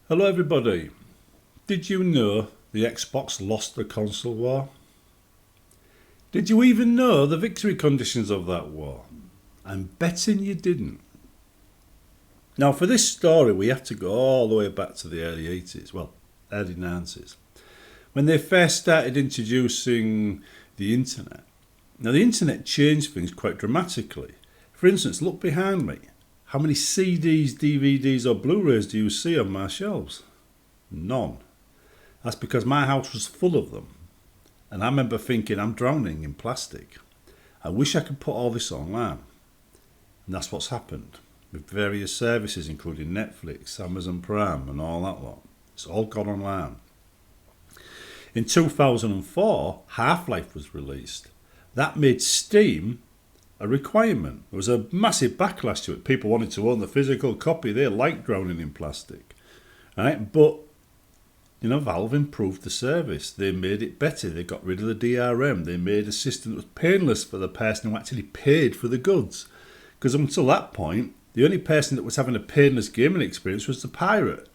Hello everybody. Did you know the Xbox lost the console war? Did you even know the victory conditions of that war? I'm betting you didn't. Now for this story we have to go all the way back to the early 80s, well early 90s, when they first started introducing the internet. Now the internet changed things quite dramatically. For instance, look behind me. How many CDs, DVDs or Blu-rays do you see on my shelves? None. That's because my house was full of them. And I remember thinking, I'm drowning in plastic. I wish I could put all this online. And that's what's happened with various services including Netflix, Amazon Prime and all that lot. It's all gone online. In 2004, Half-Life was released. That made Steam a requirement. There was a massive backlash to it. People wanted to own the physical copy. They liked drowning in plastic. Right? But, Valve improved the service. They made it better. They got rid of the DRM. They made a system that was painless for the person who actually paid for the goods. Because until that point, the only person that was having a painless gaming experience was the pirate.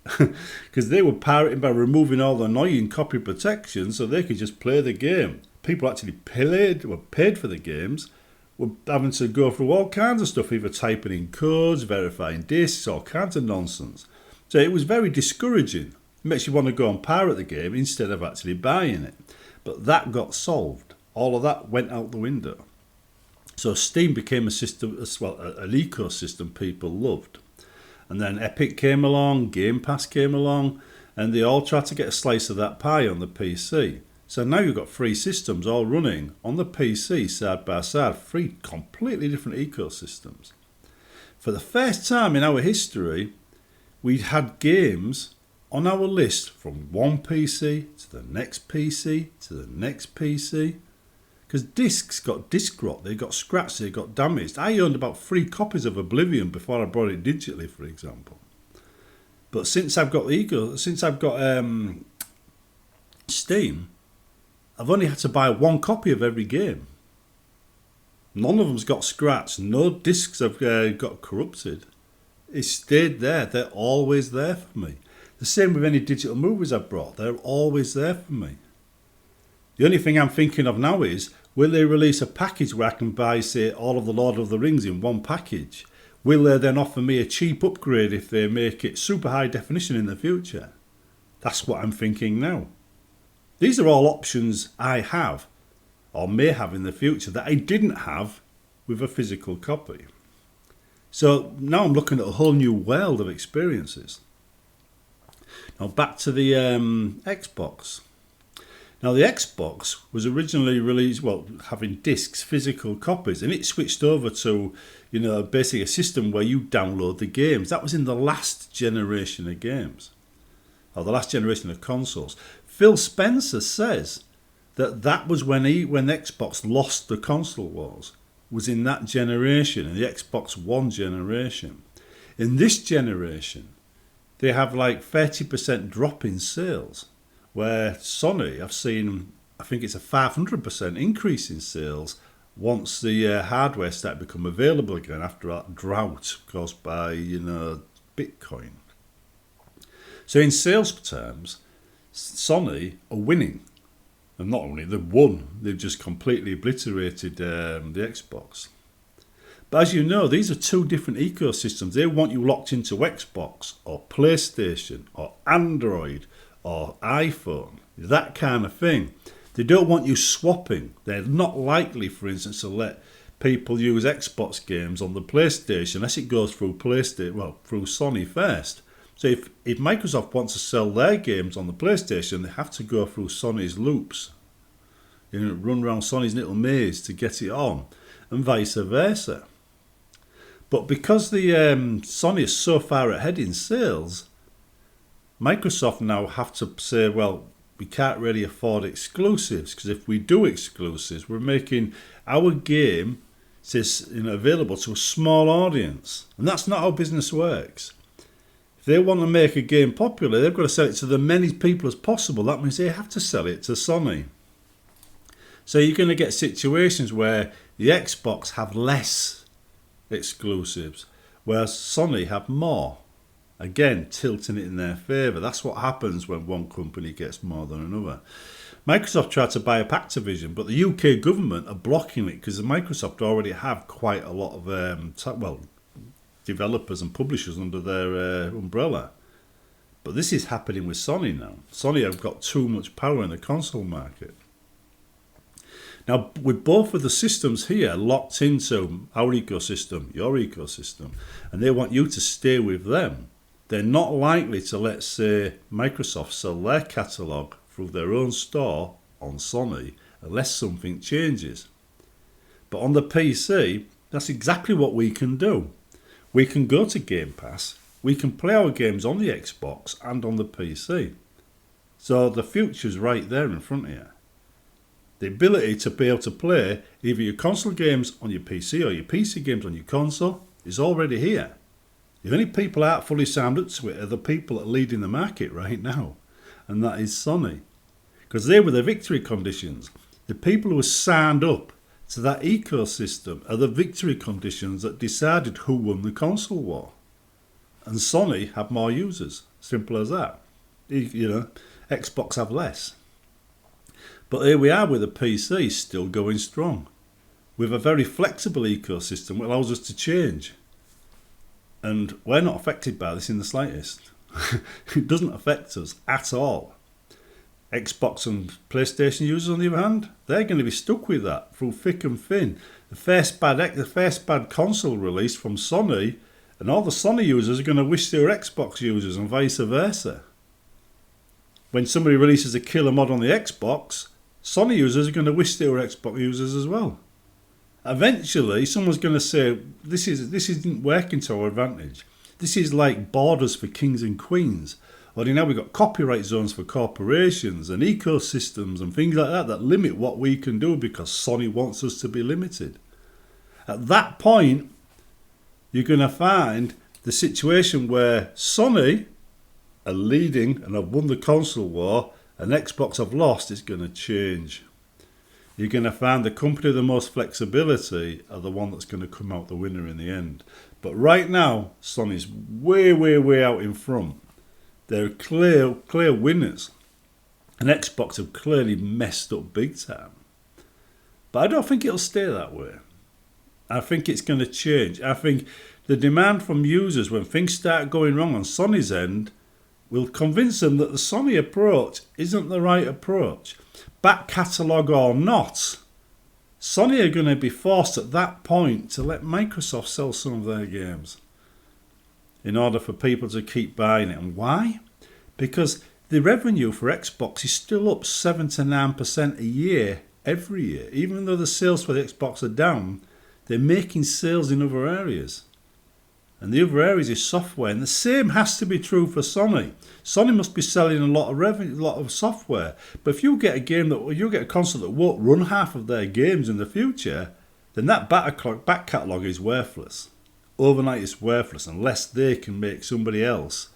Because they were pirating by removing all the annoying copy protection so they could just play the game. People actually paid for the games. Were having to go through all kinds of stuff, either typing in codes, verifying disks, all kinds of nonsense. So it was very discouraging. It makes you want to go and pirate the game instead of actually buying it. But that got solved. All of that went out the window. So Steam became a system, an ecosystem people loved. And then Epic came along, Gamepass came along, and they all tried to get a slice of that pie on the PC. So now you've got three systems all running on the PC side by side, three completely different ecosystems. For the first time in our history, we'd had games on our list from one PC to the next PC to the next PC. Because discs got disc rot, they got scratched, they got damaged. I owned about 3 copies of Oblivion before I bought it digitally, for example. But since I've got Steam, I've only had to buy 1 copy of every game. None of them's got scratched. No discs have got corrupted. It stayed there. They're always there for me. The same with any digital movies I've brought. They're always there for me. The only thing I'm thinking of now is, will they release a package where I can buy, say, all of the Lord of the Rings in one package? Will they then offer me a cheap upgrade if they make it super high definition in the future? That's what I'm thinking now. These are all options I have, or may have in the future, that I didn't have with a physical copy. So now I'm looking at a whole new world of experiences. Now back to the Xbox. Now the Xbox was originally released, having discs, physical copies, and it switched over to, basically a system where you download the games. That was in the last generation of games, or the last generation of consoles. Phil Spencer says that was when Xbox lost the console wars, was in that generation, in the Xbox One generation. In this generation, they have like 30% drop in sales, where Sony, I've seen, I think it's a 500% increase in sales once the hardware started to become available again after that drought caused by, Bitcoin. So in sales terms, Sony are winning. And not only they've won, they've just completely obliterated the Xbox. But as you know, these are 2 different ecosystems. They want you locked into Xbox or PlayStation or Android or iPhone, that kind of thing. They don't want you swapping. They're not likely, for instance, to let people use Xbox games on the PlayStation unless it goes through through Sony first. So if Microsoft wants to sell their games on the PlayStation, they have to go through Sony's loops, run around Sony's little maze to get it on, and vice versa. But because the Sony is so far ahead in sales, Microsoft now have to say, we can't really afford exclusives, because if we do exclusives, we're making our game available to a small audience, and that's not how business works. If they want to make a game popular, they've got to sell it to the many people as possible. That means they have to sell it to Sony. So you're going to get situations where the Xbox have less exclusives, whereas Sony have more. Again, tilting it in their favour. That's what happens when one company gets more than another. Microsoft tried to buy up Activision, but the UK government are blocking it because Microsoft already have quite a lot of developers and publishers under their umbrella. But this is happening with Sony now. Sony have got too much power in the console market. Now, with both of the systems here locked into our ecosystem, your ecosystem, and they want you to stay with them, they're not likely to let, say, Microsoft sell their catalogue through their own store on Sony unless something changes. But on the PC, that's exactly what we can do. We can go to Game Pass, we can play our games on the Xbox and on the PC. So the future's right there in front of you. The ability to be able to play either your console games on your PC or your PC games on your console is already here. The only people that aren't fully signed up to it are the people that are leading the market right now, and that is Sony. Because they were the victory conditions. The people who were signed up to that ecosystem are the victory conditions that decided who won the console war. And Sony have more users. Simple as that. Xbox have less. But here we are with the PC still going strong. With a very flexible ecosystem that allows us to change. And we're not affected by this in the slightest. It doesn't affect us at all. Xbox and PlayStation users, on the other hand, they're going to be stuck with that through thick and thin. The first bad console release from Sony, and all the Sony users are going to wish they were Xbox users and vice versa. When somebody releases a killer mod on the Xbox, Sony users are going to wish they were Xbox users as well. Eventually, someone's going to say, this isn't working to our advantage. This is like borders for kings and queens. Or now we've got copyright zones for corporations and ecosystems and things like that limit what we can do because Sony wants us to be limited. At that point, you're going to find the situation where Sony are leading and have won the console war and Xbox have lost is going to change. You're going to find the company with the most flexibility are the one that's going to come out the winner in the end. But right now, Sony's way, way, way out in front. They're clear winners. And Xbox have clearly messed up big time. But I don't think it'll stay that way. I think it's going to change. I think the demand from users when things start going wrong on Sony's end will convince them that the Sony approach isn't the right approach. Back catalogue or not, Sony are going to be forced at that point to let Microsoft sell some of their games in order for people to keep buying it. And why? Because the revenue for Xbox is still up 7 to 9% a year, every year. Even though the sales for the Xbox are down, they're making sales in other areas. And the other areas is software. And the same has to be true for Sony. Sony must be selling a lot of revenue, a lot of software. But if you get a console that won't run half of their games in the future, then that back catalogue is worthless. Overnight it's worthless unless they can make somebody else,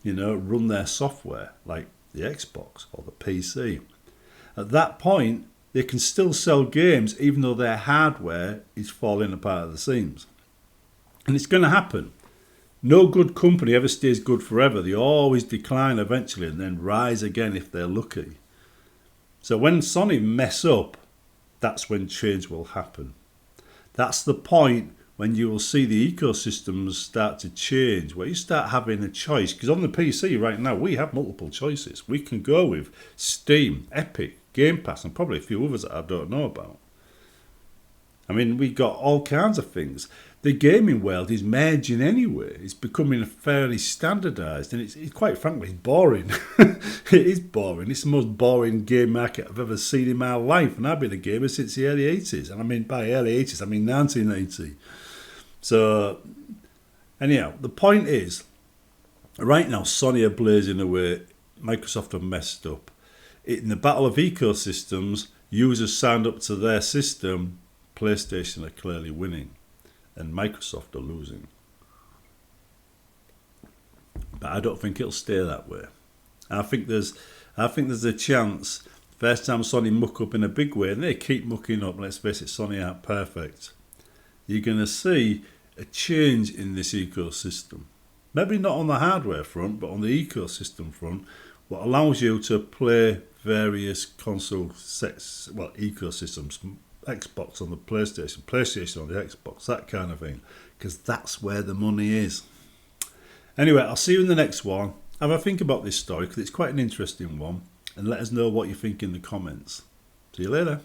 run their software like the Xbox or the PC. At that point, they can still sell games even though their hardware is falling apart at the seams. And it's going to happen. No good company ever stays good forever. They always decline eventually and then rise again if they're lucky. So when Sony mess up, that's when change will happen. That's the point when you will see the ecosystems start to change, where you start having a choice. Because on the PC right now, we have multiple choices. We can go with Steam, Epic, Gamepass, and probably a few others that I don't know about. I mean, we got all kinds of things. The gaming world is merging anyway. It's becoming fairly standardised, and it's quite frankly, it's boring. It is boring. It's the most boring game market I've ever seen in my life, and I've been a gamer since the early 80s. And I mean, by early 80s, I mean 1980. So, anyhow, the point is, right now, Sony are blazing away. Microsoft have messed up. In the battle of ecosystems, users signed up to their system. PlayStation are clearly winning. And Microsoft are losing. But I don't think it'll stay that way. I think there's a chance. First time Sony muck up in a big way, and they keep mucking up. Let's face it, Sony aren't perfect. You're going to see a change in this ecosystem. Maybe not on the hardware front, but on the ecosystem front, what allows you to play various console sets, well, ecosystems, Xbox on the PlayStation, PlayStation on the Xbox, that kind of thing, because that's where the money is. Anyway, I'll see you in the next one. Have a think about this story because it's quite an interesting one, and let us know what you think in the comments. See you later.